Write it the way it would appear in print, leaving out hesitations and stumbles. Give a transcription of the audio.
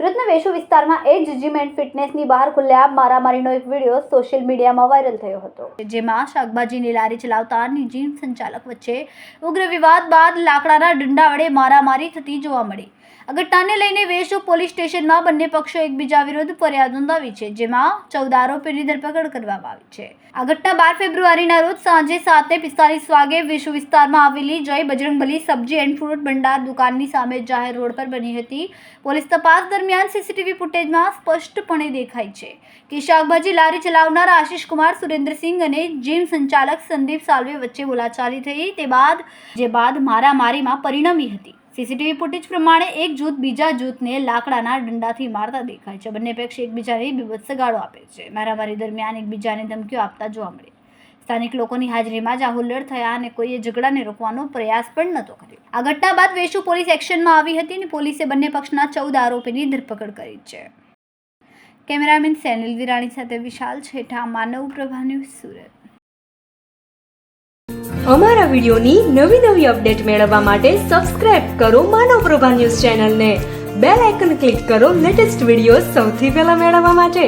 સુરતના વેશુ વિસ્તારમાં એજમેન્ટ ફિટનેસની બહાર ખુલ્યા મારામારીનો એક વિડીયો સોશિયલ મીડિયામાં વાયરલ થયો હતો, જેમાં શાકભાજીની લારી ચલાવતા જીમ સંચાલક વચ્ચે ઉગ્ર વિવાદ બાદ લાકડાના ડંડા વડે મારામારી થતી જોવા મળી। આ ઘટનાને લઈને વેશુ પોલીસ સ્ટેશનમાં બંને પક્ષો એકબીજા વિરુદ્ધ ફરિયાદ નોંધાવી છે, જેમાં 14 આરોપીની ધરપકડ કરવામાં આવી છે। આ ઘટના 12 ફેબ્રુઆરીના રોજ સાંજે 7:45 વાગે વેશુ વિસ્તારમાં આવેલી જય બજરંગબલી સબ્જી એન્ડ ફ્રૂટ ભંડાર દુકાનની સામે જાહેર રોડ પર બની હતી। પોલીસ તપાસ દરમિયાન સીસીટીવી ફૂટેજમાં સ્પષ્ટપણે દેખાય છે કે શાકભાજી લારી ચલાવનાર આશિષ કુમાર સુરેન્દ્રસિંહ અને જીમ સંચાલક સંદીપ સાલ્વે વચ્ચે બોલાચાલી થઈ, જે બાદ મારામારીમાં પરિણમી હતી। સીસીટીવી ફૂટેજ પ્રમાણે એક જૂથ બીજા જૂથને લાકડાના ડંડાથી મારતા દેખાય છે। બંને પક્ષ એકબીજાને બીભત્સ ગાળો આપે છે। મારામારી દરમિયાન એકબીજાને ધમકીઓ આપતા જોવા મળે। સ્થાનિક લોકોની હાજરીમાં જ આ હુલ્લડ થયા અને કોઈએ ઝઘડાને રોકવાનો પ્રયાસ પણ નહોતો કર્યો। આ ઘટના બાદ વેશુ પોલીસ એક્શનમાં આવી હતી અને પોલીસે બંને પક્ષના 14 આરોપીની ધરપકડ કરી છે। કેમેરામેન સેનિલ વિરાણી સાથે વિશાલ છેઠા, માનવ પ્રભા ન્યૂઝ, સુરત। અમારા વિડિયોની નવી અપડેટ મેળવવા માટે સબસ્ક્રાઇબ કરો માનવ પ્રભા ન્યૂઝ ચેનલને, બેલ આઇકન ક્લિક કરો લેટેસ્ટ વિડિયો સૌથી પહેલા મેળવવા માટે।